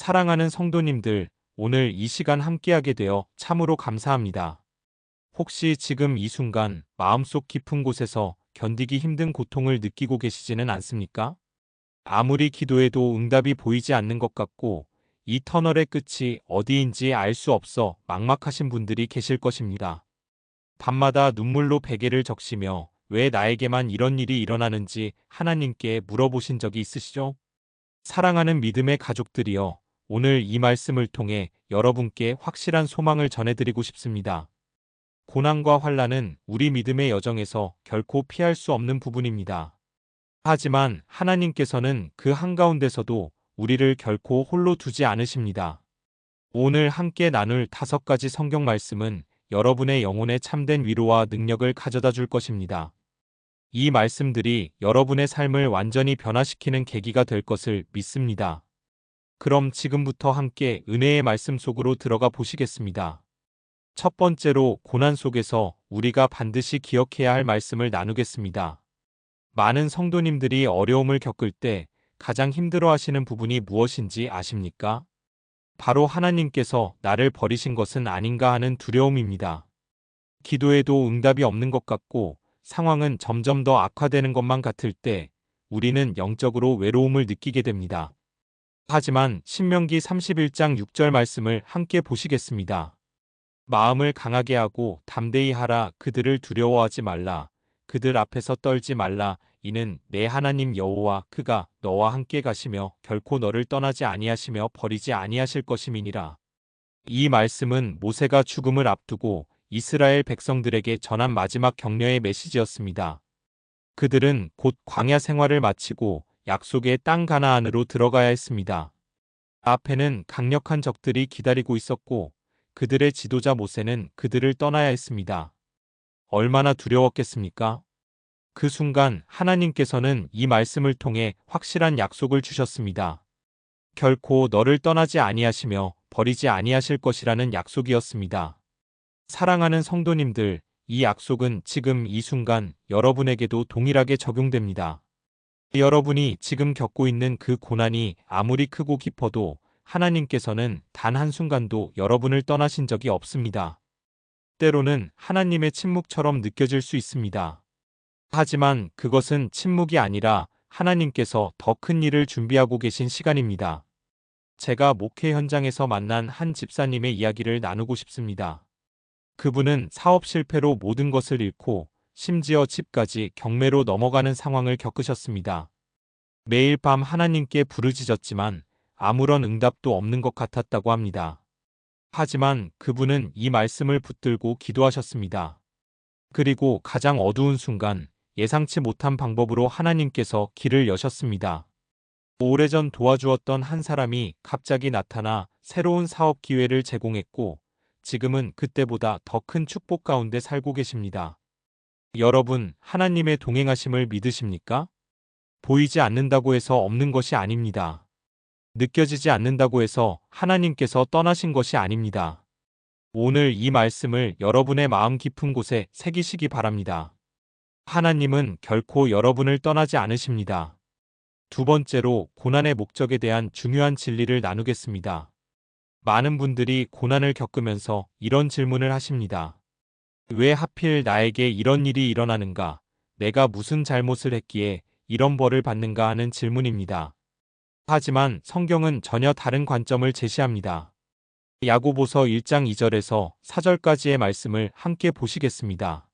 사랑하는 성도님들, 오늘 이 시간 함께하게 되어 참으로 감사합니다. 혹시 지금 이 순간 마음속 깊은 곳에서 견디기 힘든 고통을 느끼고 계시지는 않습니까? 아무리 기도해도 응답이 보이지 않는 것 같고 이 터널의 끝이 어디인지 알 수 없어 막막하신 분들이 계실 것입니다. 밤마다 눈물로 베개를 적시며 왜 나에게만 이런 일이 일어나는지 하나님께 물어보신 적이 있으시죠? 사랑하는 믿음의 가족들이여, 오늘 이 말씀을 통해 여러분께 확실한 소망을 전해드리고 싶습니다. 고난과 환난은 우리 믿음의 여정에서 결코 피할 수 없는 부분입니다. 하지만 하나님께서는 그 한가운데서도 우리를 결코 홀로 두지 않으십니다. 오늘 함께 나눌 5가지 성경 말씀은 여러분의 영혼에 참된 위로와 능력을 가져다 줄 것입니다. 이 말씀들이 여러분의 삶을 완전히 변화시키는 계기가 될 것을 믿습니다. 그럼 지금부터 함께 은혜의 말씀 속으로 들어가 보시겠습니다. 첫 번째로 고난 속에서 우리가 반드시 기억해야 할 말씀을 나누겠습니다. 많은 성도님들이 어려움을 겪을 때 가장 힘들어하시는 부분이 무엇인지 아십니까? 바로 하나님께서 나를 버리신 것은 아닌가 하는 두려움입니다. 기도해도 응답이 없는 것 같고 상황은 점점 더 악화되는 것만 같을 때 우리는 영적으로 외로움을 느끼게 됩니다. 하지만 신명기 31장 6절 말씀을 함께 보시겠습니다. 마음을 강하게 하고 담대히 하라. 그들을 두려워하지 말라. 그들 앞에서 떨지 말라. 이는 내 하나님 여호와 그가 너와 함께 가시며 결코 너를 떠나지 아니하시며 버리지 아니하실 것임이니라. 이 말씀은 모세가 죽음을 앞두고 이스라엘 백성들에게 전한 마지막 격려의 메시지였습니다. 그들은 곧 광야 생활을 마치고 약속의 땅 가나안으로 들어가야 했습니다. 앞에는 강력한 적들이 기다리고 있었고 그들의 지도자 모세는 그들을 떠나야 했습니다. 얼마나 두려웠겠습니까? 그 순간 하나님께서는 이 말씀을 통해 확실한 약속을 주셨습니다. 결코 너를 떠나지 아니하시며 버리지 아니하실 것이라는 약속이었습니다. 사랑하는 성도님들, 이 약속은 지금 이 순간 여러분에게도 동일하게 적용됩니다. 여러분이 지금 겪고 있는 그 고난이 아무리 크고 깊어도 하나님께서는 단 한순간도 여러분을 떠나신 적이 없습니다. 때로는 하나님의 침묵처럼 느껴질 수 있습니다. 하지만 그것은 침묵이 아니라 하나님께서 더 큰 일을 준비하고 계신 시간입니다. 제가 목회 현장에서 만난 한 집사님의 이야기를 나누고 싶습니다. 그분은 사업 실패로 모든 것을 잃고 심지어 집까지 경매로 넘어가는 상황을 겪으셨습니다. 매일 밤 하나님께 부르짖었지만 아무런 응답도 없는 것 같았다고 합니다. 하지만 그분은 이 말씀을 붙들고 기도하셨습니다. 그리고 가장 어두운 순간 예상치 못한 방법으로 하나님께서 길을 여셨습니다. 오래전 도와주었던 한 사람이 갑자기 나타나 새로운 사업 기회를 제공했고 지금은 그때보다 더 큰 축복 가운데 살고 계십니다. 여러분, 하나님의 동행하심을 믿으십니까? 보이지 않는다고 해서 없는 것이 아닙니다. 느껴지지 않는다고 해서 하나님께서 떠나신 것이 아닙니다. 오늘 이 말씀을 여러분의 마음 깊은 곳에 새기시기 바랍니다. 하나님은 결코 여러분을 떠나지 않으십니다. 두 번째로 고난의 목적에 대한 중요한 진리를 나누겠습니다. 많은 분들이 고난을 겪으면서 이런 질문을 하십니다. 왜 하필 나에게 이런 일이 일어나는가? 내가 무슨 잘못을 했기에 이런 벌을 받는가 하는 질문입니다. 하지만 성경은 전혀 다른 관점을 제시합니다. 야고보서 1장 2절에서 4절까지의 말씀을 함께 보시겠습니다.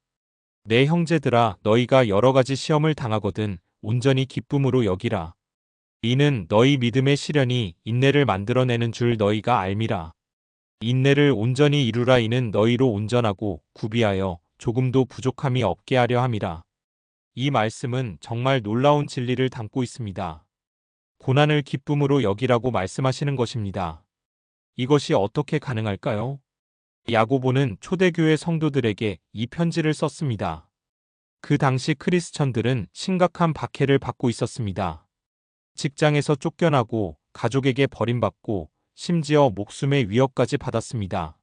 내 형제들아, 너희가 여러 가지 시험을 당하거든 온전히 기쁨으로 여기라. 이는 너희 믿음의 시련이 인내를 만들어내는 줄 너희가 알미라. 인내를 온전히 이루라. 이는 너희로 온전하고 구비하여 조금도 부족함이 없게 하려 함이라. 이 말씀은 정말 놀라운 진리를 담고 있습니다. 고난을 기쁨으로 여기라고 말씀하시는 것입니다. 이것이 어떻게 가능할까요? 야고보는 초대교회 성도들에게 이 편지를 썼습니다. 그 당시 크리스천들은 심각한 박해를 받고 있었습니다. 직장에서 쫓겨나고 가족에게 버림받고 심지어 목숨의 위협까지 받았습니다.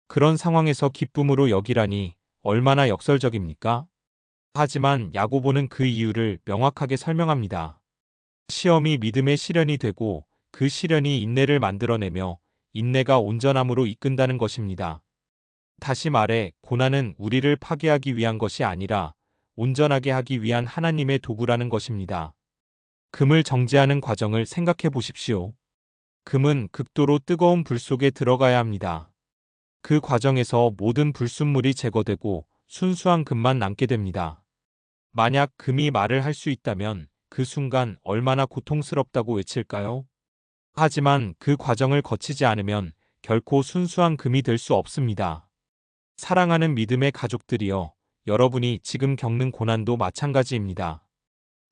그런 상황에서 기쁨으로 여기라니 얼마나 역설적입니까? 하지만 야고보는 그 이유를 명확하게 설명합니다. 시험이 믿음의 시련이 되고 그 시련이 인내를 만들어내며 인내가 온전함으로 이끈다는 것입니다. 다시 말해, 고난은 우리를 파괴하기 위한 것이 아니라 온전하게 하기 위한 하나님의 도구라는 것입니다. 금을 정제하는 과정을 생각해 보십시오. 금은 극도로 뜨거운 불 속에 들어가야 합니다. 그 과정에서 모든 불순물이 제거되고 순수한 금만 남게 됩니다. 만약 금이 말을 할 수 있다면 그 순간 얼마나 고통스럽다고 외칠까요? 하지만 그 과정을 거치지 않으면 결코 순수한 금이 될 수 없습니다. 사랑하는 믿음의 가족들이여, 여러분이 지금 겪는 고난도 마찬가지입니다.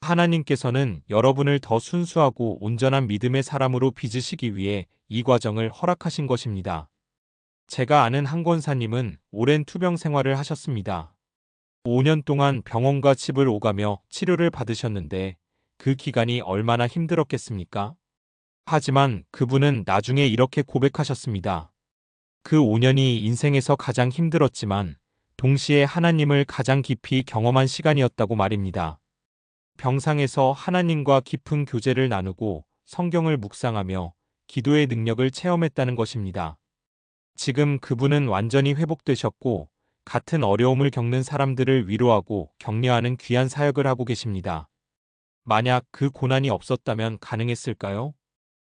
하나님께서는 여러분을 더 순수하고 온전한 믿음의 사람으로 빚으시기 위해 이 과정을 허락하신 것입니다. 제가 아는 한 권사님은 오랜 투병 생활을 하셨습니다. 5년 동안 병원과 집을 오가며 치료를 받으셨는데 그 기간이 얼마나 힘들었겠습니까? 하지만 그분은 나중에 이렇게 고백하셨습니다. 그 5년이 인생에서 가장 힘들었지만 동시에 하나님을 가장 깊이 경험한 시간이었다고 말입니다. 병상에서 하나님과 깊은 교제를 나누고 성경을 묵상하며 기도의 능력을 체험했다는 것입니다. 지금 그분은 완전히 회복되셨고 같은 어려움을 겪는 사람들을 위로하고 격려하는 귀한 사역을 하고 계십니다. 만약 그 고난이 없었다면 가능했을까요?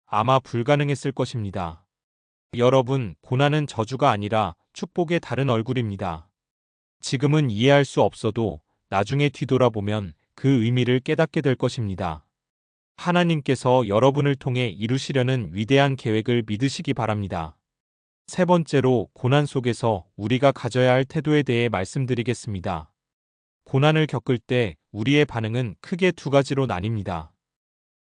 아마 불가능했을 것입니다. 여러분, 고난은 저주가 아니라 축복의 다른 얼굴입니다. 지금은 이해할 수 없어도 나중에 뒤돌아보면 그 의미를 깨닫게 될 것입니다. 하나님께서 여러분을 통해 이루시려는 위대한 계획을 믿으시기 바랍니다. 세 번째로, 고난 속에서 우리가 가져야 할 태도에 대해 말씀드리겠습니다. 고난을 겪을 때 우리의 반응은 크게 두 가지로 나뉩니다.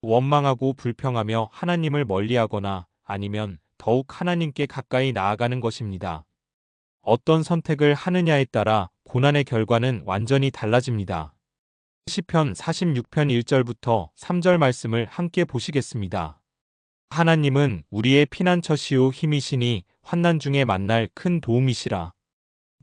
원망하고 불평하며 하나님을 멀리하거나 아니면 더욱 하나님께 가까이 나아가는 것입니다. 어떤 선택을 하느냐에 따라 고난의 결과는 완전히 달라집니다. 시편 46편 1절부터 3절 말씀을 함께 보시겠습니다. 하나님은 우리의 피난처시요 힘이시니 환난 중에 만날 큰 도움이시라.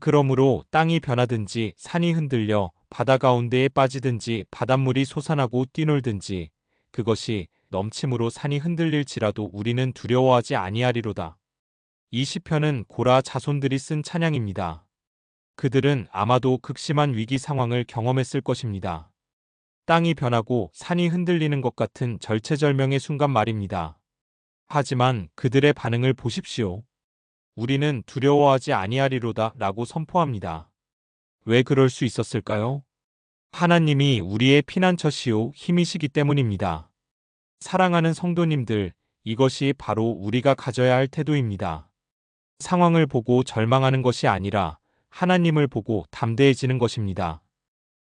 그러므로 땅이 변하든지 산이 흔들려 바다 가운데에 빠지든지 바닷물이 솟아나고 뛰놀든지 그것이 넘침으로 산이 흔들릴지라도 우리는 두려워하지 아니하리로다. 이 시편은 고라 자손들이 쓴 찬양입니다. 그들은 아마도 극심한 위기 상황을 경험했을 것입니다. 땅이 변하고 산이 흔들리는 것 같은 절체절명의 순간 말입니다. 하지만 그들의 반응을 보십시오. 우리는 두려워하지 아니하리로다 라고 선포합니다. 왜 그럴 수 있었을까요? 하나님이 우리의 피난처시요 힘이시기 때문입니다. 사랑하는 성도님들, 이것이 바로 우리가 가져야 할 태도입니다. 상황을 보고 절망하는 것이 아니라 하나님을 보고 담대해지는 것입니다.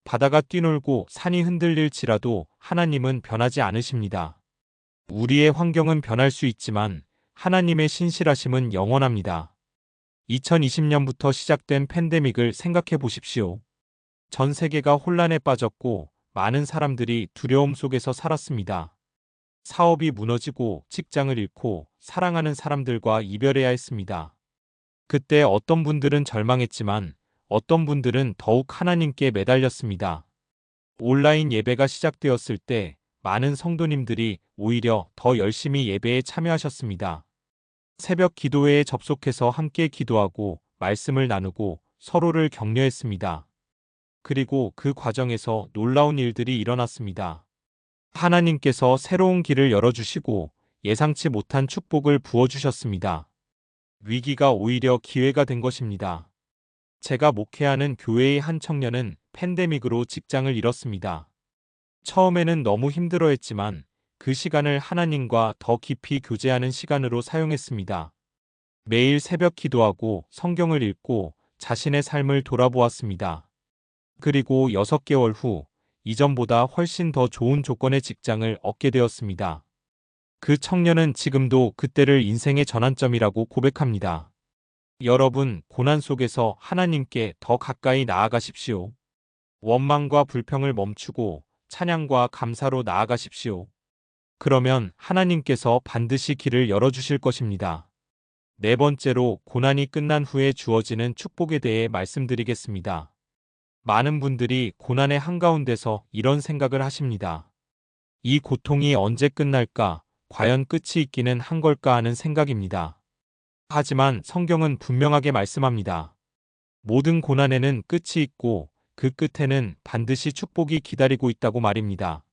바다가 뛰놀고 산이 흔들릴지라도 하나님은 변하지 않으십니다. 우리의 환경은 변할 수 있지만 하나님의 신실하심은 영원합니다. 2020년부터 시작된 팬데믹을 생각해 보십시오. 전 세계가 혼란에 빠졌고 많은 사람들이 두려움 속에서 살았습니다. 사업이 무너지고 직장을 잃고 사랑하는 사람들과 이별해야 했습니다. 그때 어떤 분들은 절망했지만 어떤 분들은 더욱 하나님께 매달렸습니다. 온라인 예배가 시작되었을 때 많은 성도님들이 오히려 더 열심히 예배에 참여하셨습니다. 새벽 기도회에 접속해서 함께 기도하고 말씀을 나누고 서로를 격려했습니다. 그리고 그 과정에서 놀라운 일들이 일어났습니다. 하나님께서 새로운 길을 열어주시고 예상치 못한 축복을 부어주셨습니다. 위기가 오히려 기회가 된 것입니다. 제가 목회하는 교회의 한 청년은 팬데믹으로 직장을 잃었습니다. 처음에는 너무 힘들어했지만 그 시간을 하나님과 더 깊이 교제하는 시간으로 사용했습니다. 매일 새벽 기도하고 성경을 읽고 자신의 삶을 돌아보았습니다. 그리고 6개월 후 이전보다 훨씬 더 좋은 조건의 직장을 얻게 되었습니다. 그 청년은 지금도 그때를 인생의 전환점이라고 고백합니다. 여러분, 고난 속에서 하나님께 더 가까이 나아가십시오. 원망과 불평을 멈추고 찬양과 감사로 나아가십시오. 그러면 하나님께서 반드시 길을 열어주실 것입니다. 네 번째로, 고난이 끝난 후에 주어지는 축복에 대해 말씀드리겠습니다. 많은 분들이 고난의 한가운데서 이런 생각을 하십니다. 이 고통이 언제 끝날까? 과연 끝이 있기는 한 걸까 하는 생각입니다. 하지만 성경은 분명하게 말씀합니다. 모든 고난에는 끝이 있고 그 끝에는 반드시 축복이 기다리고 있다고 말입니다.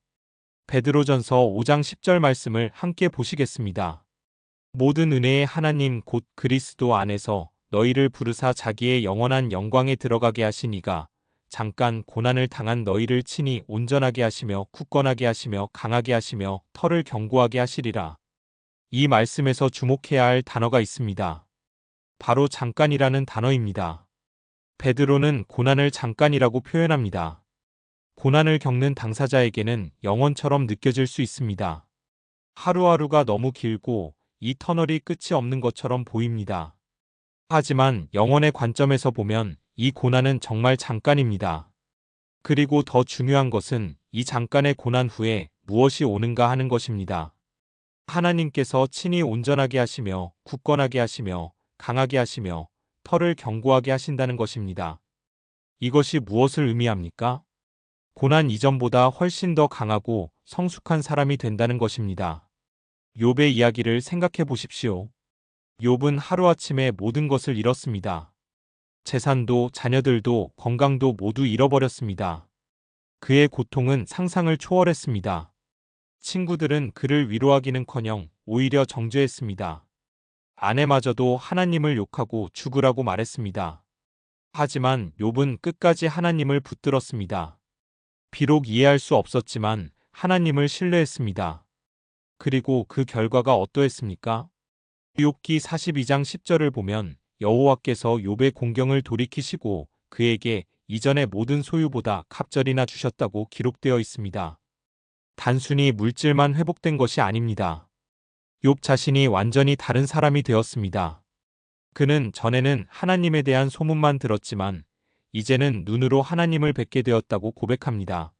베드로전서 5장 10절 말씀을 함께 보시겠습니다. 모든 은혜의 하나님 곧 그리스도 안에서 너희를 부르사 자기의 영원한 영광에 들어가게 하신 이가 잠깐 고난을 당한 너희를 친히 온전하게 하시며 굳건하게 하시며 강하게 하시며 터를 견고하게 하시리라. 이 말씀에서 주목해야 할 단어가 있습니다. 바로 잠깐이라는 단어입니다. 베드로는 고난을 잠깐이라고 표현합니다. 고난을 겪는 당사자에게는 영원처럼 느껴질 수 있습니다. 하루하루가 너무 길고 이 터널이 끝이 없는 것처럼 보입니다. 하지만 영원의 관점에서 보면 이 고난은 정말 잠깐입니다. 그리고 더 중요한 것은 이 잠깐의 고난 후에 무엇이 오는가 하는 것입니다. 하나님께서 친히 온전하게 하시며 굳건하게 하시며 강하게 하시며 터를 견고하게 하신다는 것입니다. 이것이 무엇을 의미합니까? 고난 이전보다 훨씬 더 강하고 성숙한 사람이 된다는 것입니다. 욥의 이야기를 생각해 보십시오. 욥은 하루아침에 모든 것을 잃었습니다. 재산도 자녀들도 건강도 모두 잃어버렸습니다. 그의 고통은 상상을 초월했습니다. 친구들은 그를 위로하기는커녕 오히려 정죄했습니다. 아내마저도 하나님을 욕하고 죽으라고 말했습니다. 하지만 욥은 끝까지 하나님을 붙들었습니다. 비록 이해할 수 없었지만 하나님을 신뢰했습니다. 그리고 그 결과가 어떠했습니까? 욥기 42장 10절을 보면 여호와께서 욥의 공경을 돌이키시고 그에게 이전의 모든 소유보다 갑절이나 주셨다고 기록되어 있습니다. 단순히 물질만 회복된 것이 아닙니다. 욥 자신이 완전히 다른 사람이 되었습니다. 그는 전에는 하나님에 대한 소문만 들었지만 이제는 눈으로 하나님을 뵙게 되었다고 고백합니다.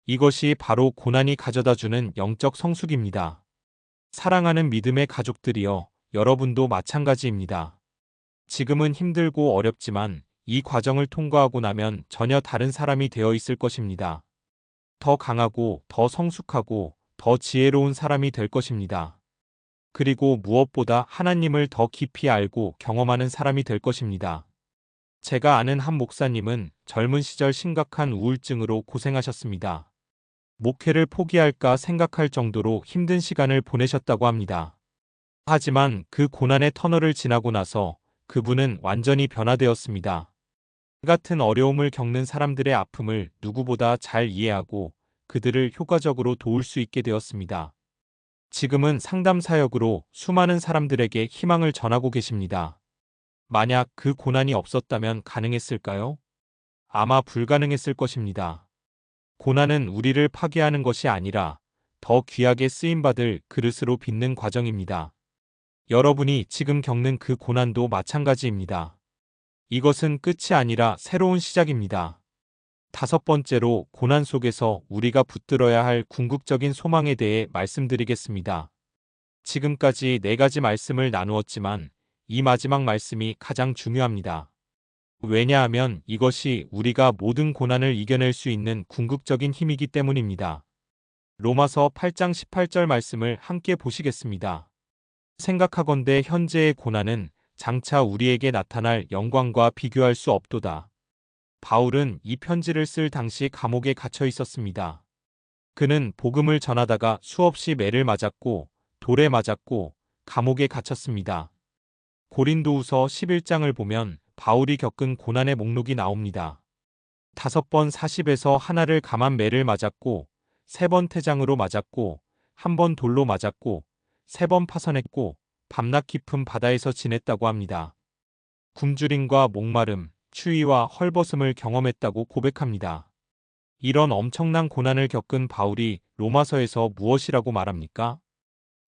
이것이 바로 고난이 가져다주는 영적 성숙입니다. 사랑하는 믿음의 가족들이여, 여러분도 마찬가지입니다. 지금은 힘들고 어렵지만 이 과정을 통과하고 나면 전혀 다른 사람이 되어 있을 것입니다. 더 강하고 더 성숙하고 더 지혜로운 사람이 될 것입니다. 그리고 무엇보다 하나님을 더 깊이 알고 경험하는 사람이 될 것입니다. 제가 아는 한 목사님은 젊은 시절 심각한 우울증으로 고생하셨습니다. 목회를 포기할까 생각할 정도로 힘든 시간을 보내셨다고 합니다. 하지만 그 고난의 터널을 지나고 나서 그분은 완전히 변화되었습니다. 같은 어려움을 겪는 사람들의 아픔을 누구보다 잘 이해하고 그들을 효과적으로 도울 수 있게 되었습니다. 지금은 상담 사역으로 수많은 사람들에게 희망을 전하고 계십니다. 만약 그 고난이 없었다면 가능했을까요? 아마 불가능했을 것입니다. 고난은 우리를 파괴하는 것이 아니라 더 귀하게 쓰임받을 그릇으로 빚는 과정입니다. 여러분이 지금 겪는 그 고난도 마찬가지입니다. 이것은 끝이 아니라 새로운 시작입니다. 다섯 번째로 고난 속에서 우리가 붙들어야 할 궁극적인 소망에 대해 말씀드리겠습니다. 지금까지 네 가지 말씀을 나누었지만 이 마지막 말씀이 가장 중요합니다. 왜냐하면 이것이 우리가 모든 고난을 이겨낼 수 있는 궁극적인 힘이기 때문입니다. 로마서 8장 18절 말씀을 함께 보시겠습니다. 생각하건대 현재의 고난은 장차 우리에게 나타날 영광과 비교할 수 없도다. 바울은 이 편지를 쓸 당시 감옥에 갇혀 있었습니다. 그는 복음을 전하다가 수없이 매를 맞았고 돌에 맞았고 감옥에 갇혔습니다. 고린도후서 11장을 보면 바울이 겪은 고난의 목록이 나옵니다. 5번 40에서 하나를 감한 매를 맞았고 3번 태장으로 맞았고 1번 돌로 맞았고 3번 파선했고 밤낮 깊은 바다에서 지냈다고 합니다. 굶주림과 목마름, 추위와 헐벗음을 경험했다고 고백합니다. 이런 엄청난 고난을 겪은 바울이 로마서에서 무엇이라고 말합니까?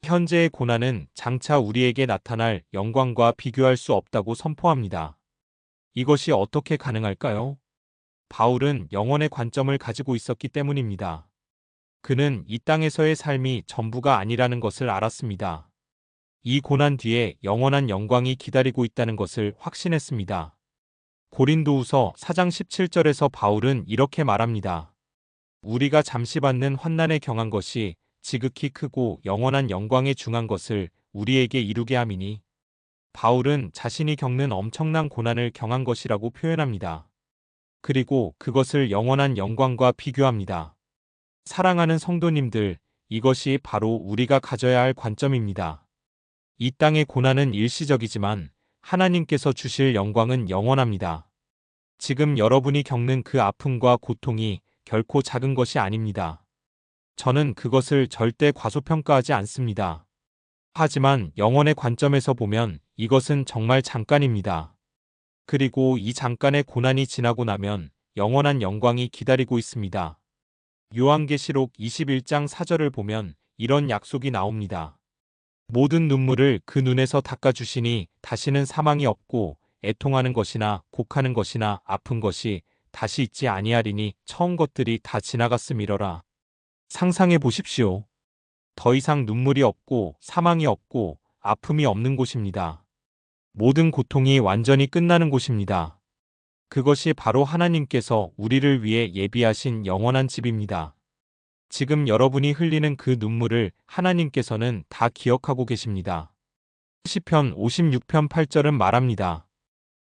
현재의 고난은 장차 우리에게 나타날 영광과 비교할 수 없다고 선포합니다. 이것이 어떻게 가능할까요? 바울은 영원의 관점을 가지고 있었기 때문입니다. 그는 이 땅에서의 삶이 전부가 아니라는 것을 알았습니다. 이 고난 뒤에 영원한 영광이 기다리고 있다는 것을 확신했습니다. 고린도후서 4장 17절에서 바울은 이렇게 말합니다. 우리가 잠시 받는 환난에 경한 것이 지극히 크고 영원한 영광에 중한 것을 우리에게 이루게 함이니 바울은 자신이 겪는 엄청난 고난을 경한 것이라고 표현합니다. 그리고 그것을 영원한 영광과 비교합니다. 사랑하는 성도님들, 이것이 바로 우리가 가져야 할 관점입니다. 이 땅의 고난은 일시적이지만 하나님께서 주실 영광은 영원합니다. 지금 여러분이 겪는 그 아픔과 고통이 결코 작은 것이 아닙니다. 저는 그것을 절대 과소평가하지 않습니다. 하지만 영혼의 관점에서 보면 이것은 정말 잠깐입니다. 그리고 이 잠깐의 고난이 지나고 나면 영원한 영광이 기다리고 있습니다. 요한계시록 21장 4절을 보면 이런 약속이 나옵니다. 모든 눈물을 그 눈에서 닦아주시니 다시는 사망이 없고 애통하는 것이나 곡하는 것이나 아픈 것이 다시 있지 아니하리니 처음 것들이 다 지나갔음이러라. 상상해 보십시오. 더 이상 눈물이 없고 사망이 없고 아픔이 없는 곳입니다. 모든 고통이 완전히 끝나는 곳입니다. 그것이 바로 하나님께서 우리를 위해 예비하신 영원한 집입니다. 지금 여러분이 흘리는 그 눈물을 하나님께서는 다 기억하고 계십니다. 시편 56편 8절은 말합니다.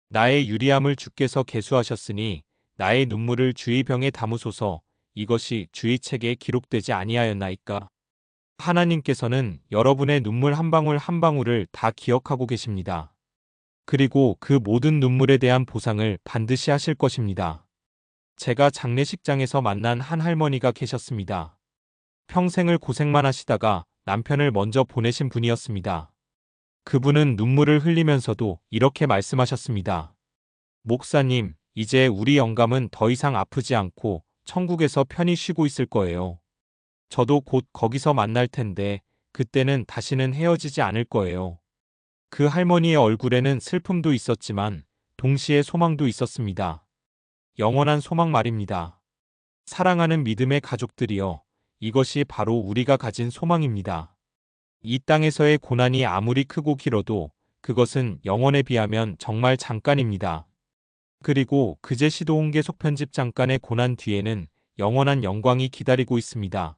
나의 유리함을 주께서 계수하셨으니 나의 눈물을 주의 병에 담으소서. 이것이 주의 책에 기록되지 아니하였나이까. 하나님께서는 여러분의 눈물 한 방울 한 방울을 다 기억하고 계십니다. 그리고 그 모든 눈물에 대한 보상을 반드시 하실 것입니다. 제가 장례식장에서 만난 한 할머니가 계셨습니다. 평생을 고생만 하시다가 남편을 먼저 보내신 분이었습니다. 그분은 눈물을 흘리면서도 이렇게 말씀하셨습니다. 목사님, 이제 우리 영감은 더 이상 아프지 않고 천국에서 편히 쉬고 있을 거예요. 저도 곧 거기서 만날 텐데 그때는 다시는 헤어지지 않을 거예요. 그 할머니의 얼굴에는 슬픔도 있었지만 동시에 소망도 있었습니다. 영원한 소망 말입니다. 사랑하는 믿음의 가족들이여, 이것이 바로 우리가 가진 소망입니다. 이 땅에서의 고난이 아무리 크고 길어도 그것은 영원에 비하면 정말 잠깐입니다. 그리고 그제시도 홍계 속편집 잠깐의 고난 뒤에는 영원한 영광이 기다리고 있습니다.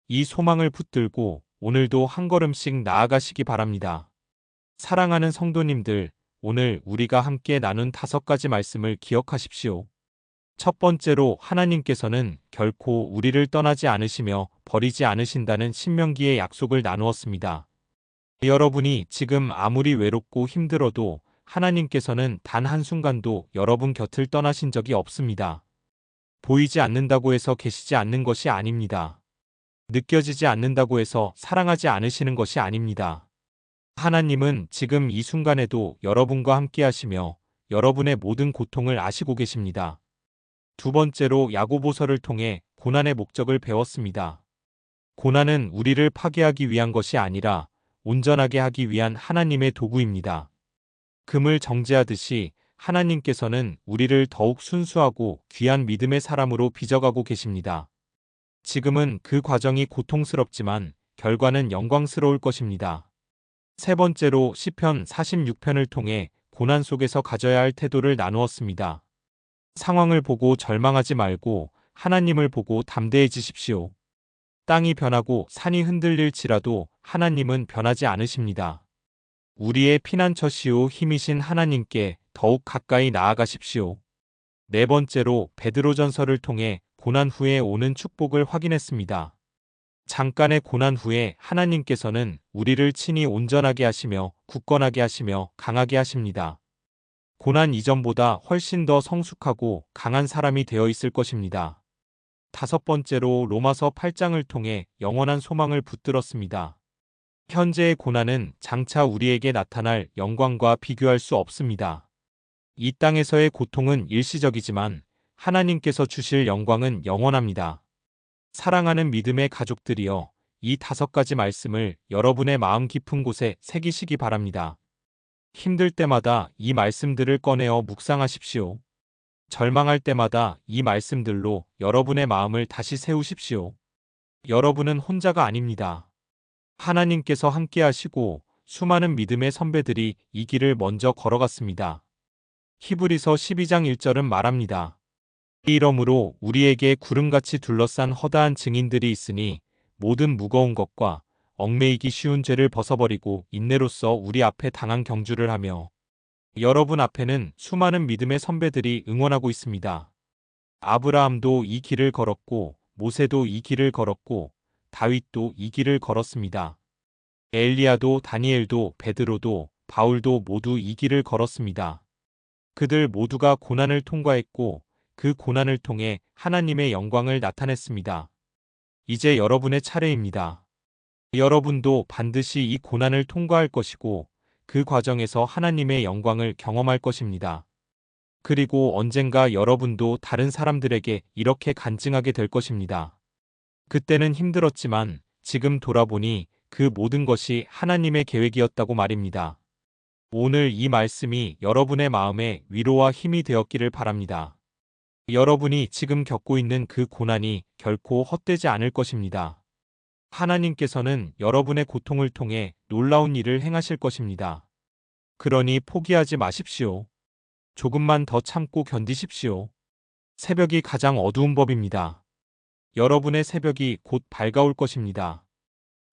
이 소망을 붙들고 오늘도 한 걸음씩 나아가시기 바랍니다. 사랑하는 성도님들, 오늘 우리가 함께 나눈 5가지 말씀을 기억하십시오. 첫 번째로 하나님께서는 결코 우리를 떠나지 않으시며 버리지 않으신다는 신명기의 약속을 나누었습니다. 여러분이 지금 아무리 외롭고 힘들어도 하나님께서는 단 한순간도 여러분 곁을 떠나신 적이 없습니다. 보이지 않는다고 해서 계시지 않는 것이 아닙니다. 느껴지지 않는다고 해서 사랑하지 않으시는 것이 아닙니다. 하나님은 지금 이 순간에도 여러분과 함께 하시며 여러분의 모든 고통을 아시고 계십니다. 두 번째로 야고보서를 통해 고난의 목적을 배웠습니다. 고난은 우리를 파괴하기 위한 것이 아니라 온전하게 하기 위한 하나님의 도구입니다. 금을 정제하듯이 하나님께서는 우리를 더욱 순수하고 귀한 믿음의 사람으로 빚어가고 계십니다. 지금은 그 과정이 고통스럽지만 결과는 영광스러울 것입니다. 세 번째로 시편 46편을 통해 고난 속에서 가져야 할 태도를 나누었습니다. 상황을 보고 절망하지 말고 하나님을 보고 담대해지십시오. 땅이 변하고 산이 흔들릴지라도 하나님은 변하지 않으십니다. 우리의 피난처시오 힘이신 하나님께 더욱 가까이 나아가십시오. 네 번째로 베드로전서를 통해 고난 후에 오는 축복을 확인했습니다. 잠깐의 고난 후에 하나님께서는 우리를 친히 온전하게 하시며 굳건하게 하시며 강하게 하십니다. 고난 이전보다 훨씬 더 성숙하고 강한 사람이 되어 있을 것입니다. 다섯 번째로 로마서 8장을 통해 영원한 소망을 붙들었습니다. 현재의 고난은 장차 우리에게 나타날 영광과 비교할 수 없습니다. 이 땅에서의 고통은 일시적이지만 하나님께서 주실 영광은 영원합니다. 사랑하는 믿음의 가족들이여, 이 5가지 말씀을 여러분의 마음 깊은 곳에 새기시기 바랍니다. 힘들 때마다 이 말씀들을 꺼내어 묵상하십시오. 절망할 때마다 이 말씀들로 여러분의 마음을 다시 세우십시오. 여러분은 혼자가 아닙니다. 하나님께서 함께 하시고 수많은 믿음의 선배들이 이 길을 먼저 걸어갔습니다. 히브리서 12장 1절은 말합니다. 이러므로 우리에게 구름같이 둘러싼 허다한 증인들이 있으니 모든 무거운 것과 얽매이기 쉬운 죄를 벗어버리고 인내로써 우리 앞에 당한 경주를 하며 여러분 앞에는 수많은 믿음의 선배들이 응원하고 있습니다. 아브라함도 이 길을 걸었고 모세도 이 길을 걸었고 다윗도 이 길을 걸었습니다. 엘리야도 다니엘도 베드로도 바울도 모두 이 길을 걸었습니다. 그들 모두가 고난을 통과했고 그 고난을 통해 하나님의 영광을 나타냈습니다. 이제 여러분의 차례입니다. 여러분도 반드시 이 고난을 통과할 것이고 그 과정에서 하나님의 영광을 경험할 것입니다. 그리고 언젠가 여러분도 다른 사람들에게 이렇게 간증하게 될 것입니다. 그때는 힘들었지만 지금 돌아보니 그 모든 것이 하나님의 계획이었다고 말입니다. 오늘 이 말씀이 여러분의 마음에 위로와 힘이 되었기를 바랍니다. 여러분이 지금 겪고 있는 그 고난이 결코 헛되지 않을 것입니다. 하나님께서는 여러분의 고통을 통해 놀라운 일을 행하실 것입니다. 그러니 포기하지 마십시오. 조금만 더 참고 견디십시오. 새벽이 가장 어두운 법입니다. 여러분의 새벽이 곧 밝아올 것입니다.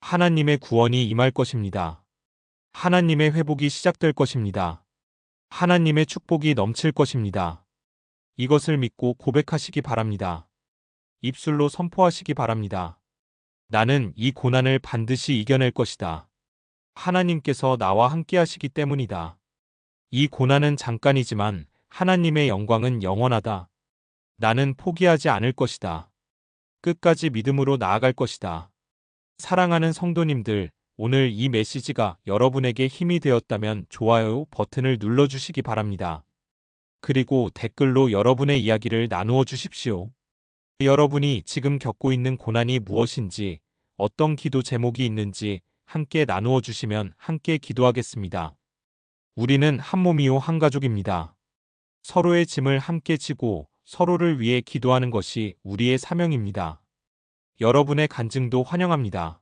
하나님의 구원이 임할 것입니다. 하나님의 회복이 시작될 것입니다. 하나님의 축복이 넘칠 것입니다. 이것을 믿고 고백하시기 바랍니다. 입술로 선포하시기 바랍니다. 나는 이 고난을 반드시 이겨낼 것이다. 하나님께서 나와 함께 하시기 때문이다. 이 고난은 잠깐이지만 하나님의 영광은 영원하다. 나는 포기하지 않을 것이다. 끝까지 믿음으로 나아갈 것이다. 사랑하는 성도님들, 오늘 이 메시지가 여러분에게 힘이 되었다면 좋아요 버튼을 눌러주시기 바랍니다. 그리고 댓글로 여러분의 이야기를 나누어 주십시오. 여러분이 지금 겪고 있는 고난이 무엇인지, 어떤 기도 제목이 있는지 함께 나누어 주시면 함께 기도하겠습니다. 우리는 한 몸이요 한 가족입니다. 서로의 짐을 함께 지고 서로를 위해 기도하는 것이 우리의 사명입니다. 여러분의 간증도 환영합니다.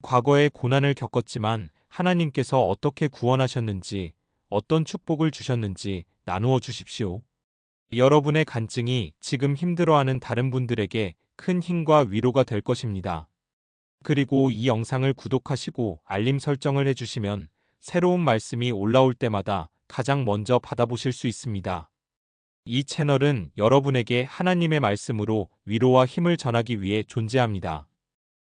과거에 고난을 겪었지만 하나님께서 어떻게 구원하셨는지, 어떤 축복을 주셨는지 나누어 주십시오. 여러분의 간증이 지금 힘들어하는 다른 분들에게 큰 힘과 위로가 될 것입니다. 그리고 이 영상을 구독하시고 알림 설정을 해주시면 새로운 말씀이 올라올 때마다 가장 먼저 받아보실 수 있습니다. 이 채널은 여러분에게 하나님의 말씀으로 위로와 힘을 전하기 위해 존재합니다.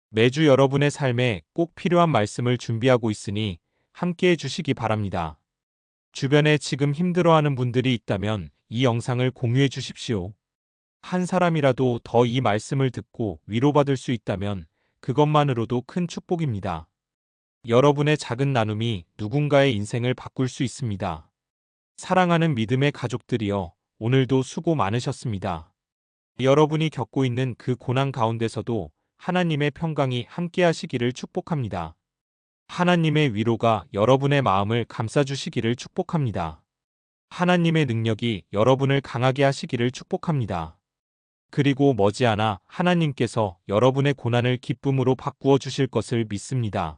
매주 여러분의 삶에 꼭 필요한 말씀을 준비하고 있으니 함께 해주시기 바랍니다. 주변에 지금 힘들어하는 분들이 있다면 이 영상을 공유해 주십시오. 한 사람이라도 더 이 말씀을 듣고 위로받을 수 있다면 그것만으로도 큰 축복입니다. 여러분의 작은 나눔이 누군가의 인생을 바꿀 수 있습니다. 사랑하는 믿음의 가족들이여, 오늘도 수고 많으셨습니다. 여러분이 겪고 있는 그 고난 가운데서도 하나님의 평강이 함께 하시기를 축복합니다. 하나님의 위로가 여러분의 마음을 감싸주시기를 축복합니다. 하나님의 능력이 여러분을 강하게 하시기를 축복합니다. 그리고 머지않아 하나님께서 여러분의 고난을 기쁨으로 바꾸어 주실 것을 믿습니다.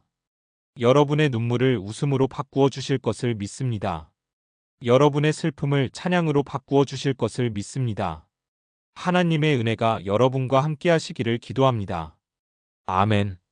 여러분의 눈물을 웃음으로 바꾸어 주실 것을 믿습니다. 여러분의 슬픔을 찬양으로 바꾸어 주실 것을 믿습니다. 하나님의 은혜가 여러분과 함께 하시기를 기도합니다. 아멘.